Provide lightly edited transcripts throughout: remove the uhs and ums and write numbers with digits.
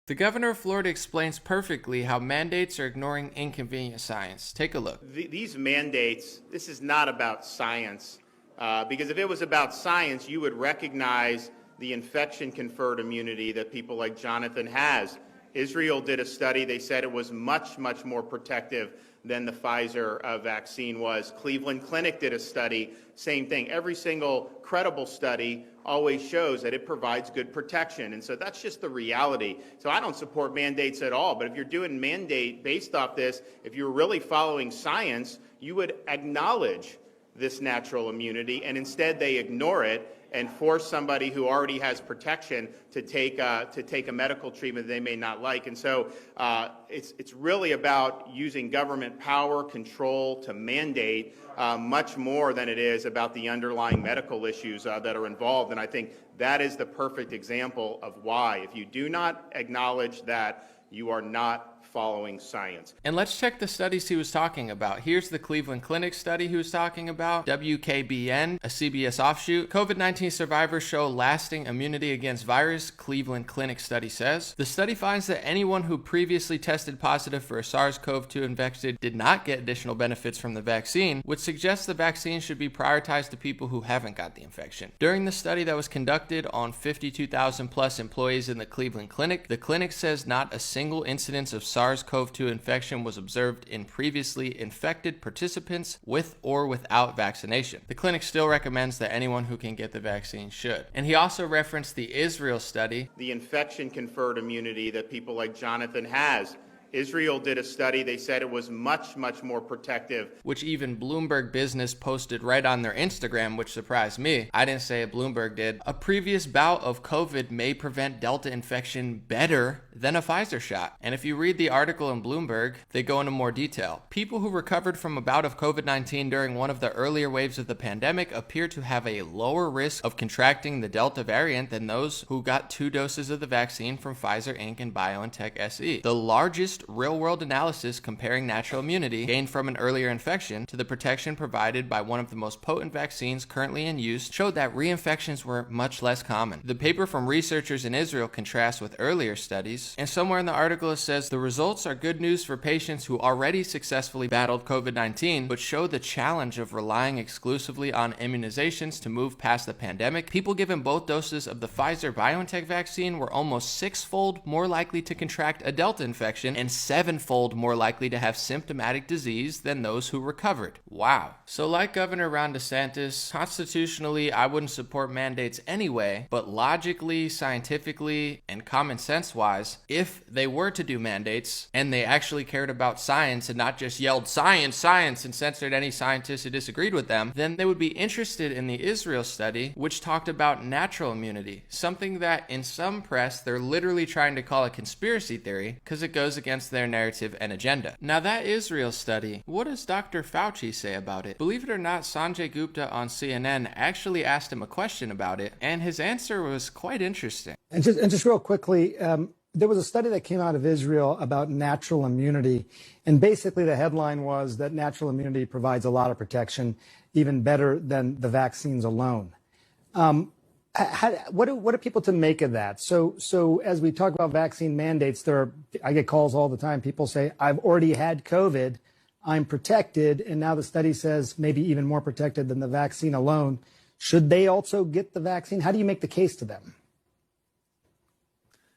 The governor of Florida explains perfectly how mandates are ignoring inconvenient science. Take a look. These mandates, this is not about science, because if it was about science, you would recognize the infection-conferred immunity that people like Jonathan has. Israel did a study. They said it was much, much more protective than the Pfizer vaccine was. Cleveland Clinic did a study, same thing. Every single credible study always shows that it provides good protection. And so that's just the reality. So I don't support mandates at all. But if you're doing mandate based off this, if you're really following science, you would acknowledge this natural immunity, and instead they ignore it and force somebody who already has protection to take a medical treatment they may not like. And so it's really about using government power control to mandate much more than it is about the underlying medical issues that are involved. And I think that is the perfect example of why. If you do not acknowledge that, you are not following science. And let's check the studies he was talking about. Here's the Cleveland Clinic study he was talking about. WKBN, a CBS offshoot. COVID-19 survivors show lasting immunity against virus, Cleveland Clinic study says. The study finds that anyone who previously tested positive for a SARS-CoV-2 infection did not get additional benefits from the vaccine, which suggests the vaccine should be prioritized to people who haven't got the infection. During the study that was conducted on 52,000 plus employees in the Cleveland Clinic, the clinic says not a single incidence of SARS-CoV-2 infection was observed in previously infected participants with or without vaccination. The clinic still recommends that anyone who can get the vaccine should. And he also referenced the Israel study. The infection-conferred immunity that people like Jonathan has. Israel did a study. They said it was much, much more protective. Which even Bloomberg Business posted right on their Instagram, which surprised me. I didn't say it, Bloomberg did. A previous bout of COVID may prevent Delta infection better than a Pfizer shot. And if you read the article in Bloomberg, they go into more detail. People who recovered from a bout of COVID-19 during one of the earlier waves of the pandemic appear to have a lower risk of contracting the Delta variant than those who got 2 doses of the vaccine from Pfizer Inc. and BioNTech SE. The largest real-world analysis comparing natural immunity gained from an earlier infection to the protection provided by one of the most potent vaccines currently in use showed that reinfections were much less common. The paper from researchers in Israel contrasts with earlier studies, and somewhere in the article it says the results are good news for patients who already successfully battled COVID-19 but show the challenge of relying exclusively on immunizations to move past the pandemic. People given both doses of the Pfizer-BioNTech vaccine were almost 6-fold more likely to contract a Delta infection and 7-fold more likely to have symptomatic disease than those who recovered. Wow. So like Governor Ron DeSantis, constitutionally, I wouldn't support mandates anyway, but logically, scientifically, and common sense-wise, if they were to do mandates and they actually cared about science and not just yelled science, science, and censored any scientists who disagreed with them, then they would be interested in the Israel study, which talked about natural immunity, something that in some press they're literally trying to call a conspiracy theory because it goes against their narrative and agenda. Now that Israel study, what does Dr. Fauci say about it? Believe it or not, Sanjay Gupta on CNN actually asked him a question about it, and his answer was quite interesting. And just real quickly, there was a study that came out of Israel about natural immunity, and basically the headline was that natural immunity provides a lot of protection, even better than the vaccines alone. What are people to make of that? So as we talk about vaccine mandates, I get calls all the time. People say, I've already had COVID, I'm protected, and now the study says maybe even more protected than the vaccine alone. Should they also get the vaccine? How do you make the case to them?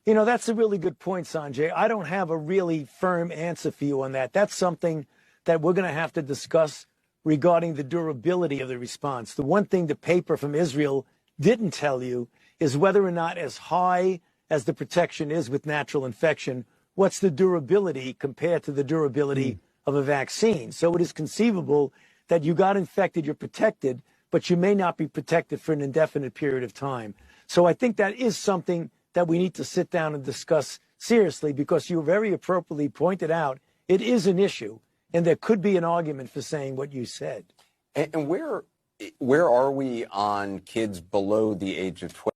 You know, that's a really good point, Sanjay. I don't have a really firm answer for you on that. That's something that we're going to have to discuss regarding the durability of the response. The one thing the paper from Israel didn't tell you is whether or not, as high as the protection is with natural infection, what's the durability compared to the durability of a vaccine. So it is conceivable that you got infected, you're protected, but you may not be protected for an indefinite period of time. So I think that is something that we need to sit down and discuss seriously, because you very appropriately pointed out it is an issue, and there could be an argument for saying what you said. And where are we on kids below the age of 12?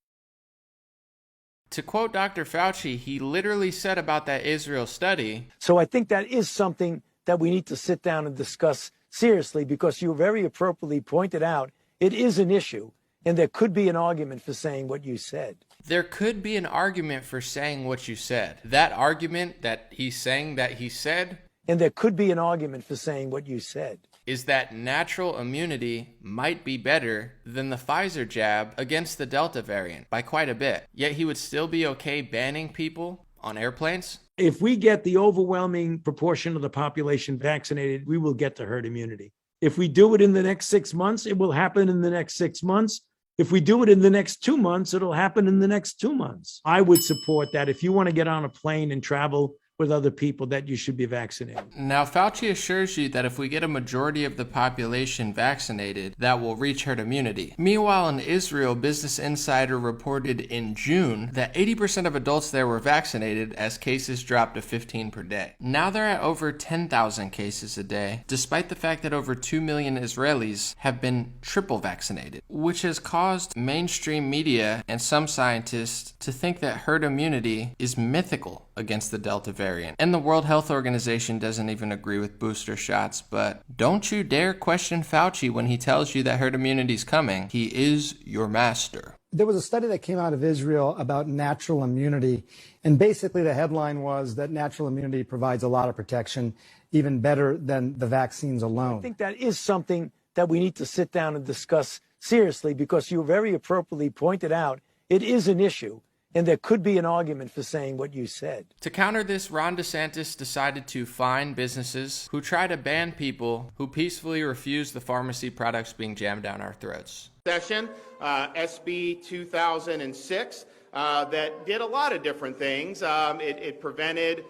To quote Dr. Fauci, he literally said about that Israel study. So I think that is something that we need to sit down and discuss seriously, because you very appropriately pointed out it is an issue, and there could be an argument for saying what you said. There could be an argument for saying what you said. That argument that he's saying that he said, And there could be an argument for saying what you said, is that natural immunity might be better than the Pfizer jab against the Delta variant by quite a bit. Yet he would still be okay banning people on airplanes? If we get the overwhelming proportion of the population vaccinated, we will get to herd immunity. If we do it in the next 6 months, it will happen in the next 6 months. If we do it in the next 2 months, it'll happen in the next 2 months. I would support that. If you want to get on a plane and travel with other people, that you should be vaccinated. Now, Fauci assures you that if we get a majority of the population vaccinated, that will reach herd immunity. Meanwhile, in Israel, Business Insider reported in June that 80% of adults there were vaccinated as cases dropped to 15 per day. Now they're at over 10,000 cases a day, despite the fact that over 2 million Israelis have been triple vaccinated, which has caused mainstream media and some scientists to think that herd immunity is mythical against the Delta variant. And the World Health Organization doesn't even agree with booster shots, but don't you dare question Fauci when he tells you that herd immunity is coming. He is your master. There was a study that came out of Israel about natural immunity, and basically the headline was that natural immunity provides a lot of protection, even better than the vaccines alone. I think that is something that we need to sit down and discuss seriously, because you very appropriately pointed out it is an issue. And there could be an argument for saying what you said. To counter this, Ron DeSantis decided to fine businesses who try to ban people who peacefully refuse the pharmacy products being jammed down our throats. Session, SB 2006, that did a lot of different things. It prevented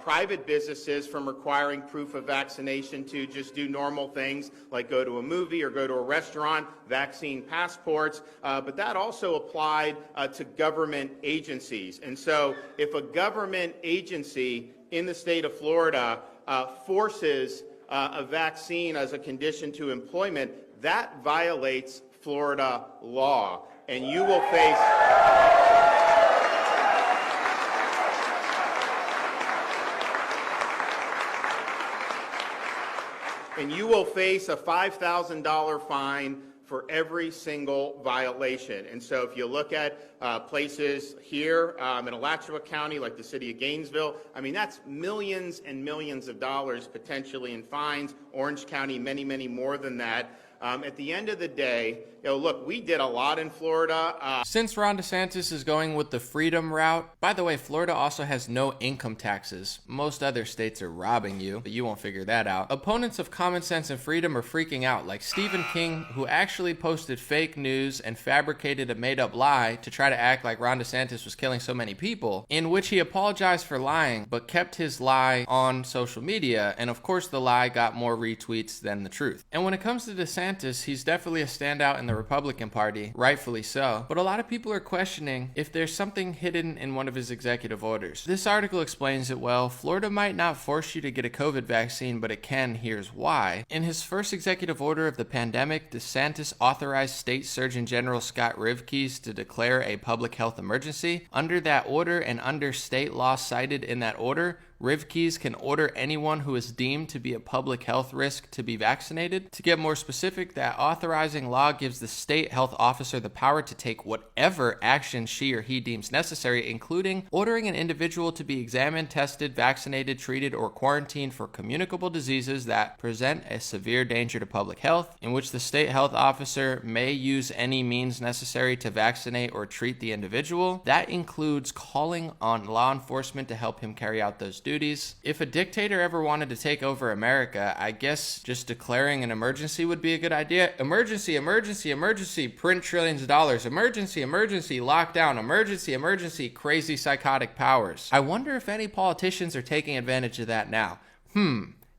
private businesses from requiring proof of vaccination to just do normal things like go to a movie or go to a restaurant, vaccine passports, but that also applied to government agencies. And so if a government agency in the state of Florida forces a vaccine as a condition to employment, that violates Florida law, and you will face a $5,000 fine for every single violation. And so if you look at places here in Alachua County, like the city of Gainesville, I mean, that's millions and millions of dollars potentially in fines. Orange County, many, many more than that. At the end of the day, look, we did a lot in Florida. Since Ron DeSantis is going with the freedom route, by the way, Florida also has no income taxes. Most other states are robbing you, but you won't figure that out. Opponents of common sense and freedom are freaking out, like Stephen King, who actually posted fake news and fabricated a made-up lie to try to act like Ron DeSantis was killing so many people, in which he apologized for lying, but kept his lie on social media, and of course the lie got more retweets than the truth. And when it comes to DeSantis, he's definitely a standout in the Republican Party, rightfully so, but a lot of people are questioning if there's something hidden in one of his executive orders. This article explains it well. Florida might not force you to get a COVID vaccine, but it can. Here's why. In his first executive order of the pandemic, DeSantis authorized State Surgeon General Scott Rivkees to declare a public health emergency. Under that order and under state law cited in that order, Rivkees can order anyone who is deemed to be a public health risk to be vaccinated. To get more specific, that authorizing law gives the state health officer the power to take whatever action she or he deems necessary, including ordering an individual to be examined, tested, vaccinated, treated, or quarantined for communicable diseases that present a severe danger to public health, in which the state health officer may use any means necessary to vaccinate or treat the individual. That includes calling on law enforcement to help him carry out those duties. If a dictator ever wanted to take over America, I guess just declaring an emergency would be a good idea. Emergency, emergency, emergency, print trillions of dollars. Emergency, emergency, lockdown. Emergency, emergency, crazy psychotic powers. I wonder if any politicians are taking advantage of that now.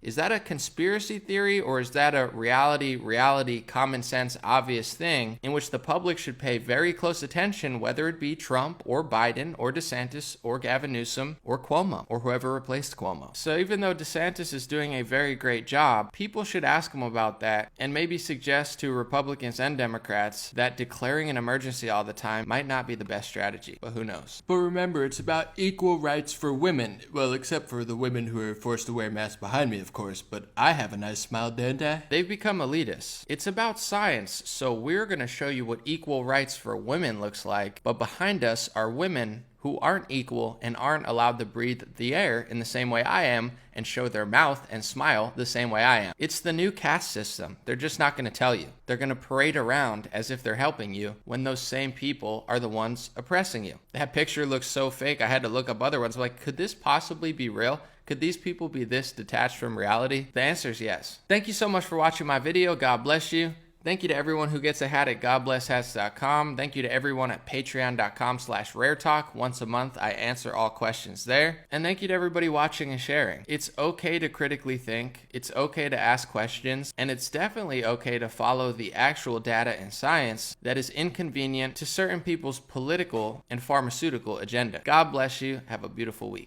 Is that a conspiracy theory, or is that a reality, common sense, obvious thing in which the public should pay very close attention, whether it be Trump or Biden or DeSantis or Gavin Newsom or Cuomo or whoever replaced Cuomo? So even though DeSantis is doing a very great job, people should ask him about that and maybe suggest to Republicans and Democrats that declaring an emergency all the time might not be the best strategy, but who knows? But remember, it's about equal rights for women. Well, except for the women who are forced to wear masks behind me, of of course, but I have a nice smile, don't I? They've become elitists. It's about science, so we're gonna show you what equal rights for women looks like, but behind us are women who aren't equal and aren't allowed to breathe the air in the same way I am and show their mouth and smile the same way I am. It's the new caste system. They're just not going to tell you. They're going to parade around as if they're helping you when those same people are the ones oppressing you. That picture looks so fake, I had to look up other ones. Like, could this possibly be real? Could these people be this detached from reality? The answer is yes. Thank you so much for watching my video. God bless you. Thank you to everyone who gets a hat at godblesshats.com. Thank you to everyone at patreon.com/raretalk. Once a month, I answer all questions there. And thank you to everybody watching and sharing. It's okay to critically think. It's okay to ask questions. And it's definitely okay to follow the actual data and science that is inconvenient to certain people's political and pharmaceutical agenda. God bless you. Have a beautiful week.